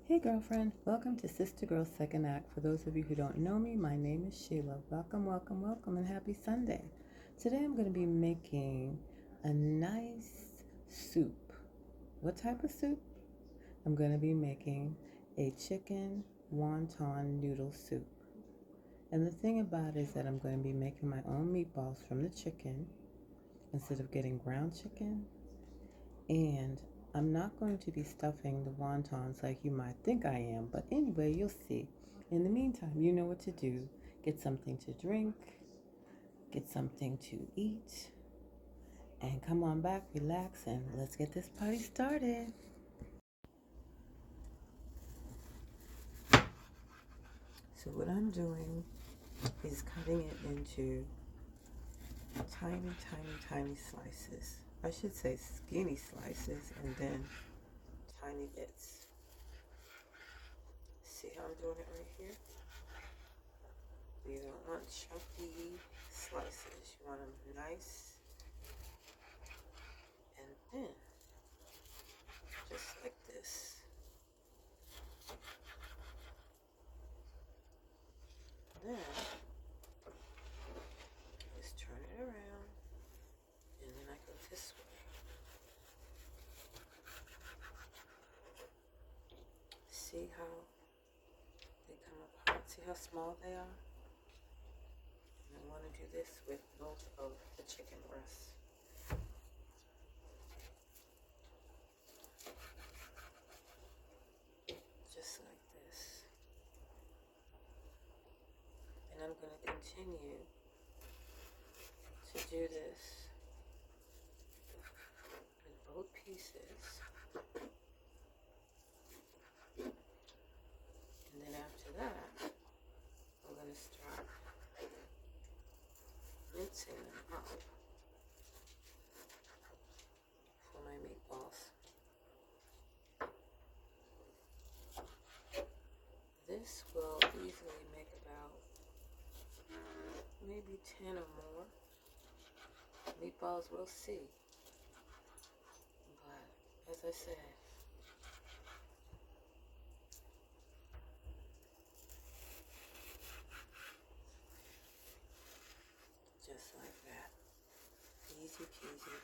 Hey girlfriend, welcome to Sister Girl Second Act. For those of you who don't know me, my name is Sheila. Welcome, welcome, welcome, and happy Sunday. Today I'm going to be making a nice soup. What type of soup? I'm going to be making a chicken wonton noodle soup. And the thing about it is that I'm going to be making my own meatballs from the chicken instead of getting ground chicken. And I'm not going to be stuffing the wontons like you might think I am, but anyway, you'll see. In the meantime, you know what to do. Get something to drink, get something to eat, and come on back, relax, and let's get this party started. So what I'm doing is cutting it into tiny, tiny, tiny slices. I should say skinny slices and then tiny bits. See how I'm doing it right here? You don't want chunky slices. You want them nice and thin, just like this. Then, just turn it around, and then I go this way. See how they come apart? See how small they are? And I want to do this with both of the chicken breasts. Just like this. And I'm going to continue to do this with both pieces. And then after that, I'm going to start mincing them up for my meatballs. This will easily make about maybe 10 or more meatballs. We'll see. But as I said, just like that. Easy peasy.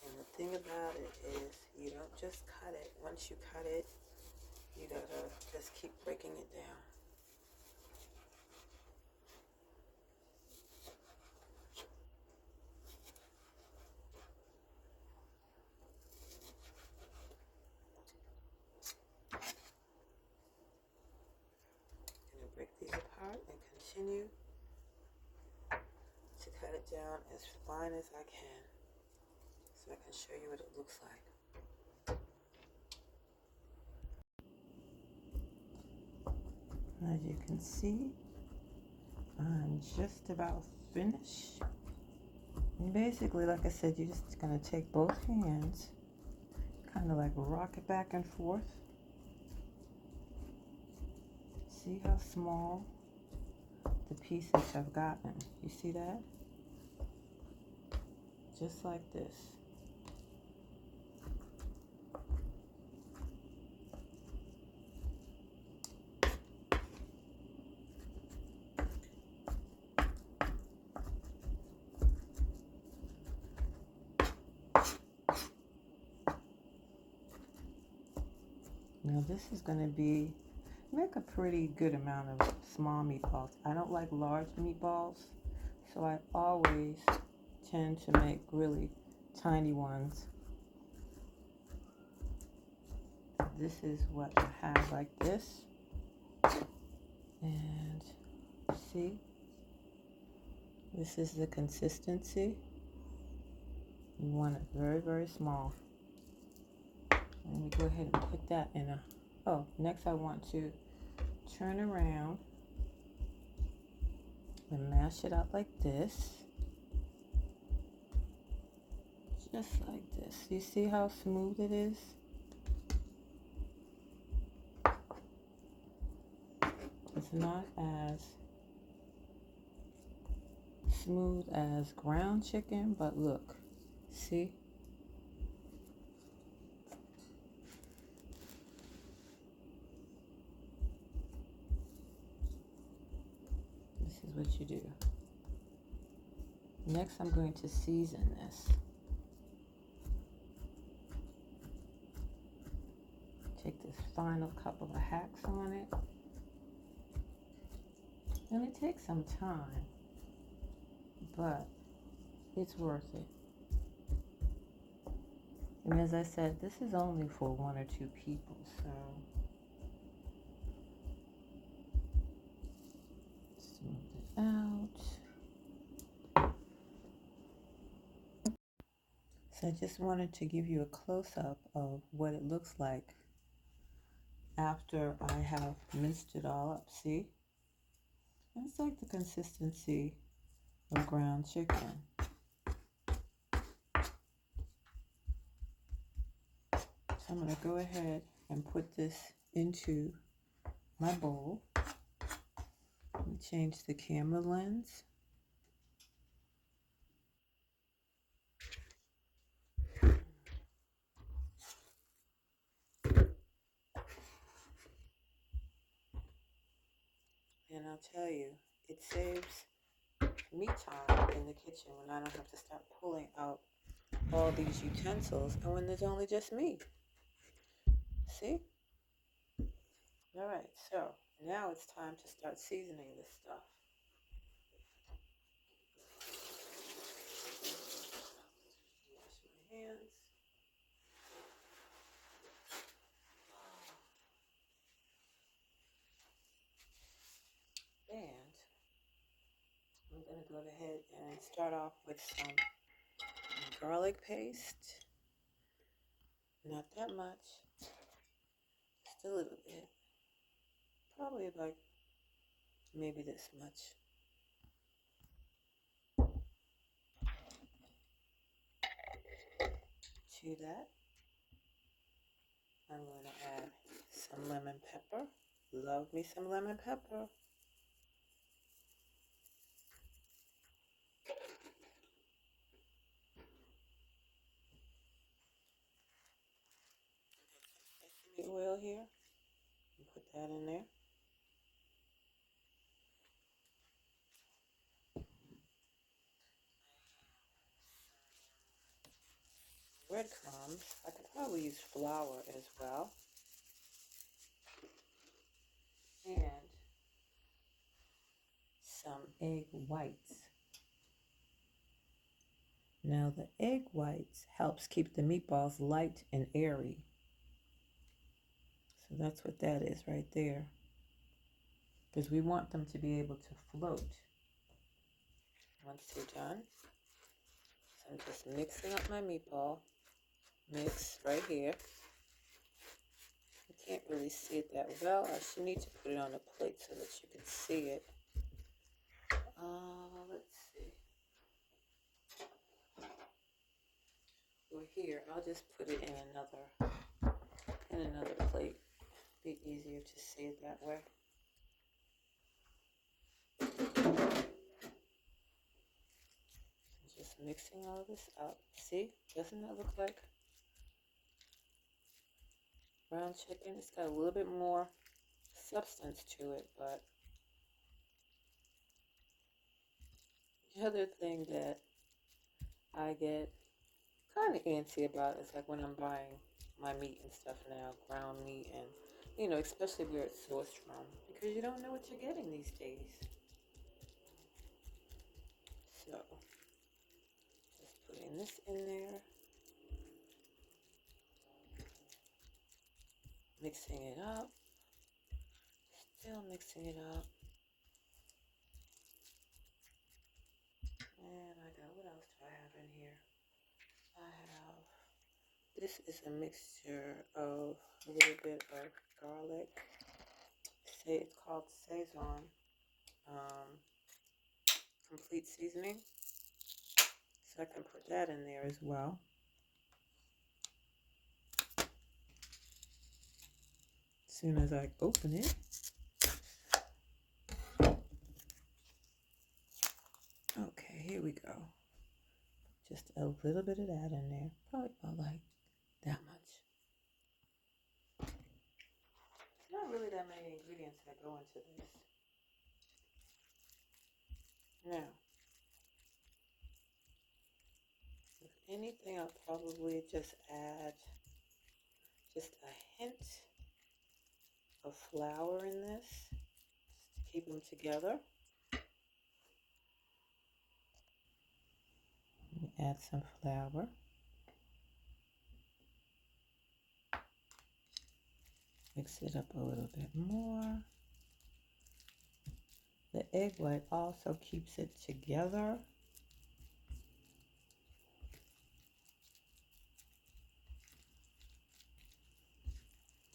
And the thing about it is you don't just cut it. Once you cut it, you gotta just keep breaking it down. I'm gonna break these apart and continue to cut it down as fine as I can so I can show you what it looks like. As you can see, I'm just about finished. And basically, like I said, you're just gonna take both hands, kind of like rock it back and forth. See how small the pieces have gotten? You see that? Just like this. Now this is going to make a pretty good amount of small meatballs. I don't like large meatballs, so I always tend to make really tiny ones. This is what I have, like this. And see, this is the consistency. You want it very, very small. Let me go ahead and put that in a, next I want to turn around and mash it out like this. Just like this. You see how smooth it is? It's not as smooth as ground chicken, but look, see? This is what you do. Next, I'm going to season this. Take this final couple of hacks on it. And it takes some time, but it's worth it. And as I said, this is only for 1 or 2 people, so smooth it out. So I just wanted to give you a close-up of what it looks like after I have minced it all up. See? And it's like the consistency of ground chicken. So I'm going to go ahead and put this into my bowl. And change the camera lens. And I'll tell you, it saves me time in the kitchen when I don't have to start pulling out all these utensils and when there's only just me. See? All right, so now it's time to start seasoning this stuff. Wash my hands. And I'm going to go ahead and start off with some garlic paste. Not that much, just a little bit. Probably like maybe this much. To that, I'm going to add some lemon pepper. Love me some lemon pepper. Sesame oil here. Put that in there. Breadcrumbs. I could probably use flour as well. And some egg whites. Now the egg whites helps keep the meatballs light and airy. So that's what that is right there. Because we want them to be able to float once they're done. So I'm just mixing up my meatball mix right here. You can't really see it that well. I should need to put it on a plate so that you can see it. Let's see. Or here, I'll just put it in another plate. Be easier to see it that way. Just mixing all this up. See, doesn't that look like ground chicken? It's got a little bit more substance to it, but the other thing that I get kind of antsy about is like when I'm buying my meat and stuff now, ground meat, and you know, especially where it's sourced from, because you don't know what you're getting these days. So, just putting this in there, mixing it up, still mixing it up. And I got, what else do I have in here? This is a mixture of a little bit of garlic. It's called Sesame complete seasoning. So I can put that in there as well. soon as I open it. Okay, here we go. Just a little bit of that in there. Probably about like that much. Not really that many ingredients that go into this. Now, if anything, I'll probably just add just a hint of flour in this, just to keep them together. Add some flour. Mix it up a little bit more. The egg white also keeps it together.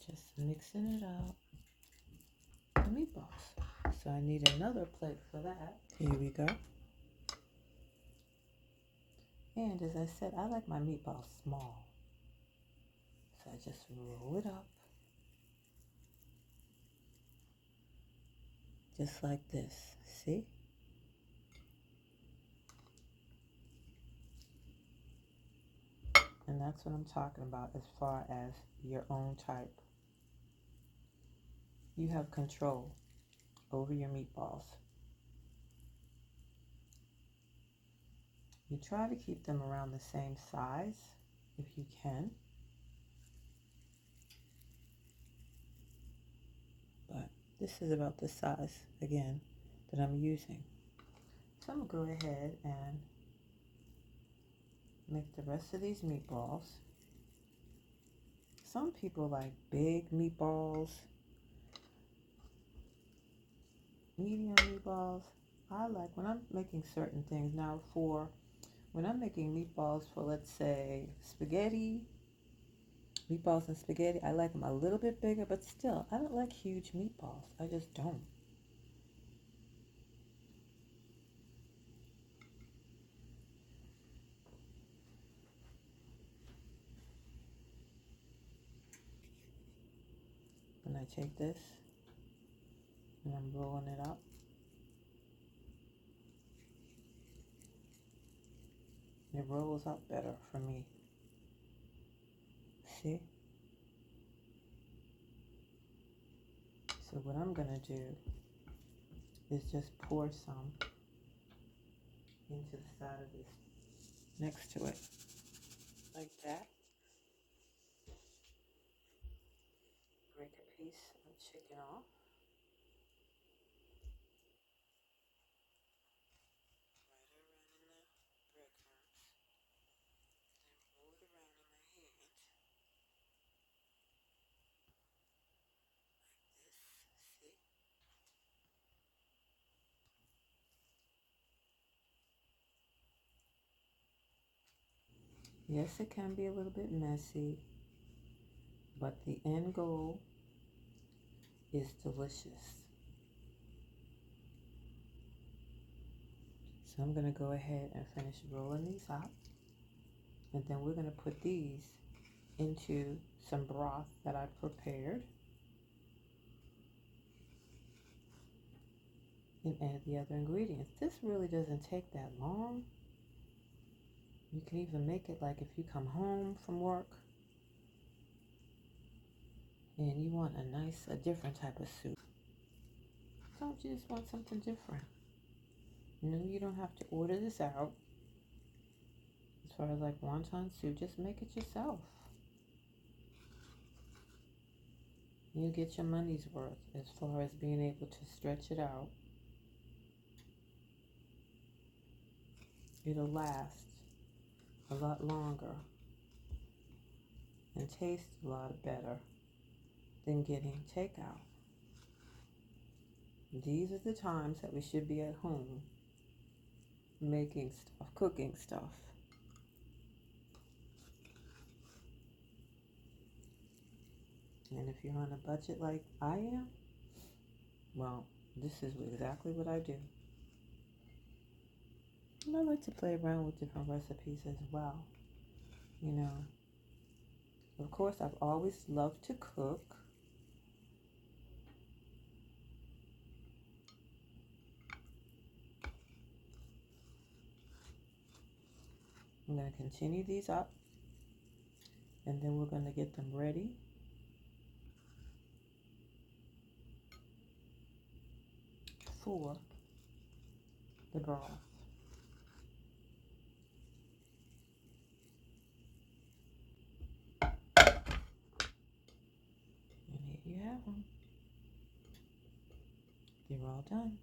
Just mixing it up. The meatballs. So I need another plate for that. Here we go. And as I said, I like my meatballs small. So I just roll it up. Just like this. See? And that's what I'm talking about as far as your own type. You have control over your meatballs. You try to keep them around the same size if you can. But this is about the size, again, that I'm using. So I'm going to go ahead and make the rest of these meatballs. Some people like big meatballs, medium meatballs. I like when I'm making certain things. Now when I'm making meatballs for, let's say, spaghetti, meatballs and spaghetti, I like them a little bit bigger, but still, I don't like huge meatballs. I just don't. When I take this and I'm rolling it up, it rolls up better for me. See? So what I'm going to do is just pour some into the side of this next to it, like that. Break a piece of chicken off. Right around in the breadcrumbs. Then roll it around in my hand. Like this. See? Yes, it can be a little bit messy, but the end goal is delicious. So I'm going to go ahead and finish rolling these up. And then we're going to put these into some broth that I've prepared. And add the other ingredients. This really doesn't take that long. You can even make it like if you come home from work and you want a different type of soup. Don't you just want something different? No, you don't have to order this out. As far as like wonton soup, just make it yourself. You get your money's worth as far as being able to stretch it out. It'll last a lot longer and taste a lot better than getting takeout. These are the times that we should be at home making stuff, cooking stuff. And if you're on a budget like I am, well, this is exactly what I do. And I like to play around with different recipes as well. You know, of course, I've always loved to cook. I'm going to continue these up, and then we're going to get them ready for the broth. And here you have them. They're all done.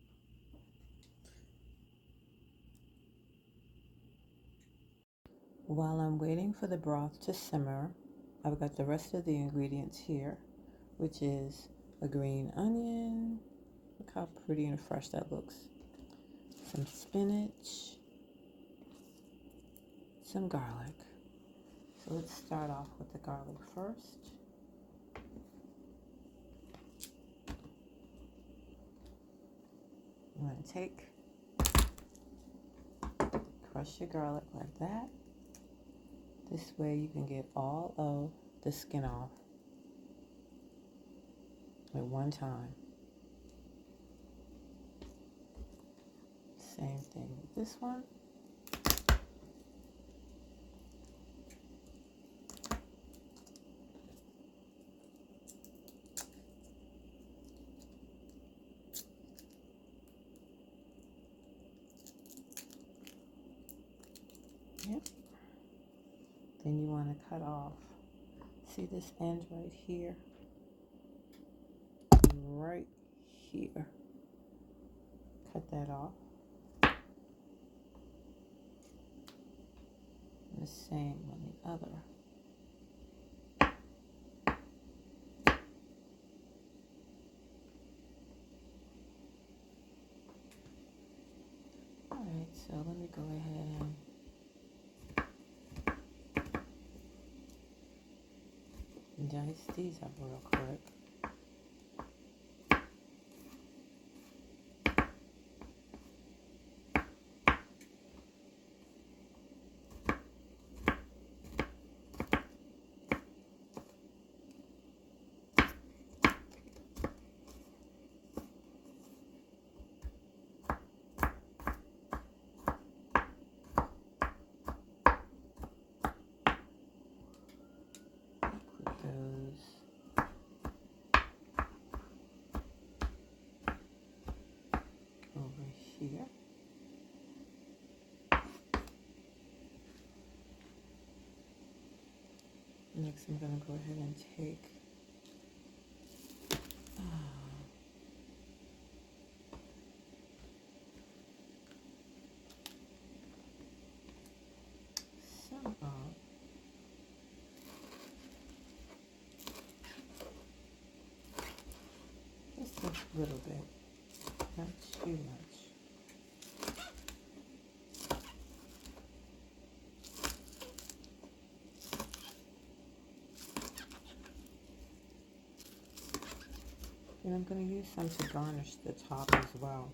While I'm waiting for the broth to simmer, I've got the rest of the ingredients here, which is a green onion. Look how pretty and fresh that looks. Some spinach, some garlic. So let's start off with the garlic first. I'm going to crush your garlic like that. This way you can get all of the skin off at one time. Same thing with this one. Yep. Then you want to cut off. See this end right here? Right here. Cut that off. And the same on the other. Alright, so let me go ahead and dice these up real quick. Put those over here. Next, I'm going to go ahead and take some of just a little bit, not too much. And I'm going to use some to garnish the top as well.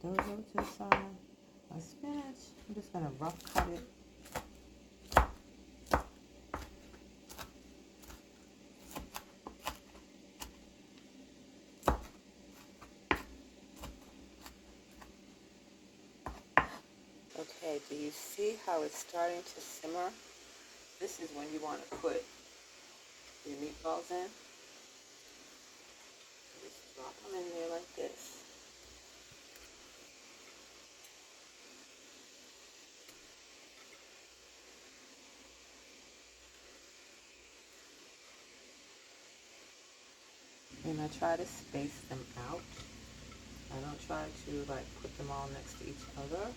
Those over to the side. My spinach, I'm just going to rough cut it. Okay, do you see how it's starting to simmer? This is when you want to put your meatballs in. Just drop them in there like this. And I try to space them out. I don't try to like put them all next to each other.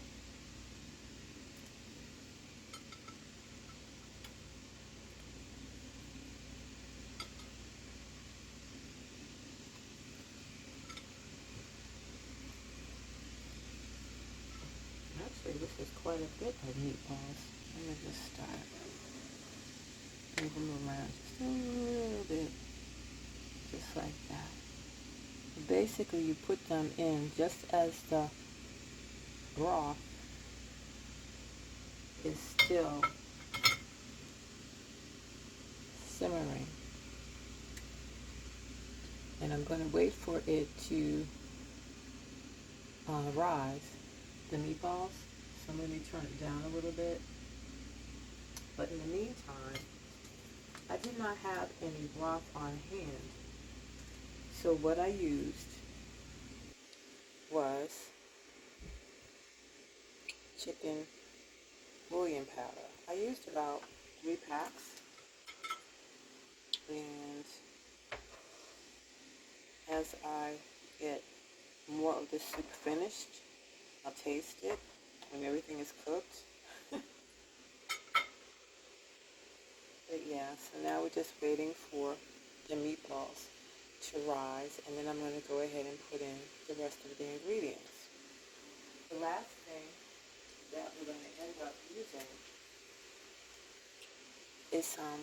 Actually, this is quite a bit of meatballs. Let me just start moving them around just a little bit, just like that. Basically, you put them in just as the broth is still simmering. And I'm going to wait for it to rise the meatballs. So I'm going to turn it down a little bit. But in the meantime, I did not have any broth on hand. So what I used was chicken bouillon powder. I used about 3 packs, and as I get more of the soup finished, I'll taste it when everything is cooked. But yeah, so now we're just waiting for the meatballs to rise, and then I'm going to go ahead and put in the rest of the ingredients. The last thing that we're going to end up using is some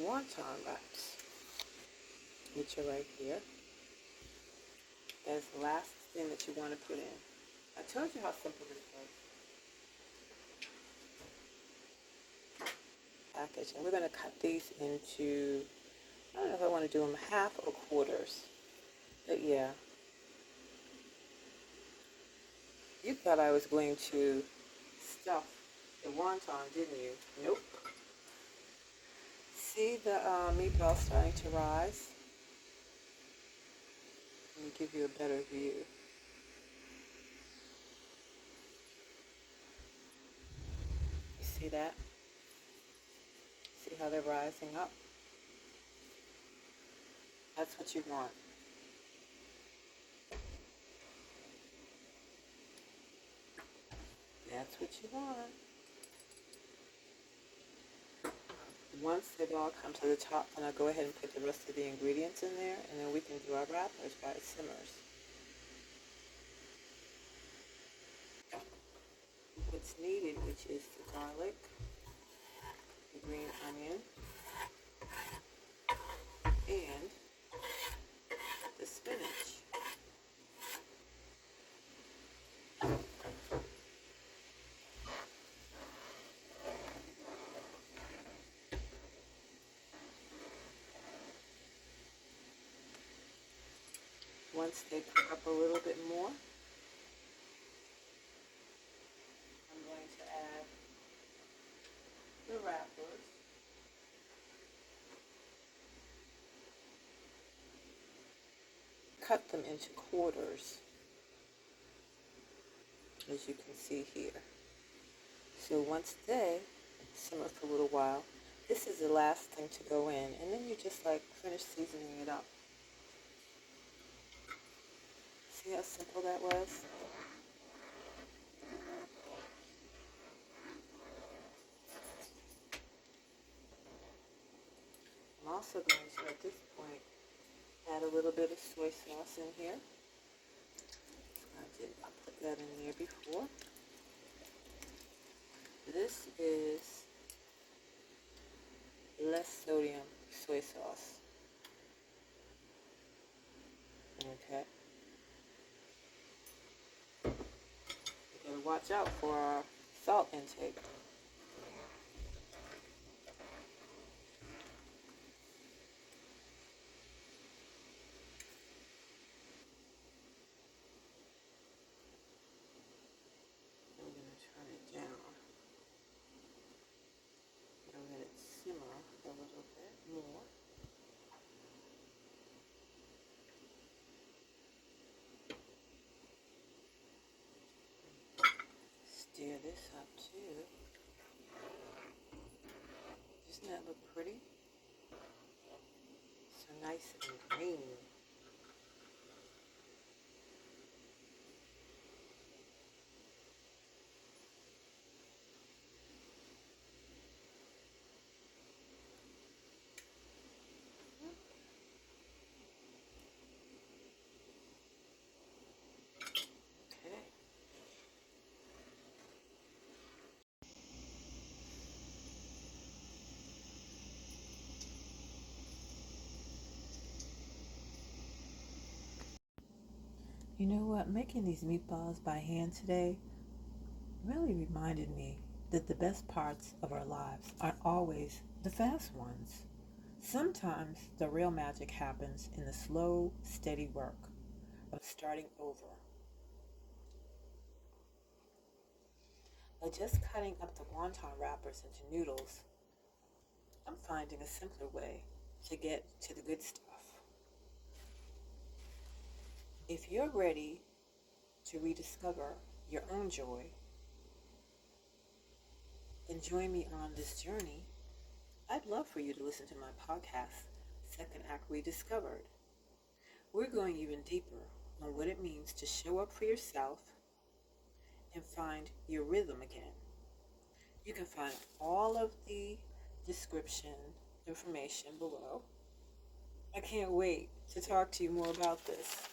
wonton wraps, which are right here. That's the last thing that you want to put in. I told you how simple this was. Package, and we're going to cut these into, I don't know if I want to do them half or quarters, but yeah. You thought I was going to stuff the wonton, didn't you? Nope. See the meatball starting to rise? Let me give you a better view. You see that? See how they're rising up? That's what you want. That's what you want. Once they've all come to the top, then I'll go ahead and put the rest of the ingredients in there, and then we can do our wrappers while it simmers. What's needed, which is the garlic, the green onion, and the spinach. Once they cook up a little bit more, I'm going to add the wrappers. Cut them into quarters, as you can see here. So once they simmer for a little while, this is the last thing to go in, and then you just like finish seasoning it up. See how simple that was? I'm also going to, at this point, add a little bit of soy sauce in here. I put that in there before. This is less sodium soy sauce. Okay. You gotta watch out for our salt intake. I'm gonna turn it down. And let it simmer a little bit more. Stir this up too. Doesn't that look pretty? So nice and green. Okay. You know what? Making these meatballs by hand today really reminded me that the best parts of our lives aren't always the fast ones. Sometimes the real magic happens in the slow, steady work of starting over By just cutting up the wonton wrappers into noodles, I'm finding a simpler way to get to the good stuff. If you're ready to rediscover your own joy, then join me on this journey. I'd love for you to listen to my podcast, Second Act Rediscovered. We're going even deeper on what it means to show up for yourself and find your rhythm again. You can find all of the description information below. I can't wait to talk to you more about this.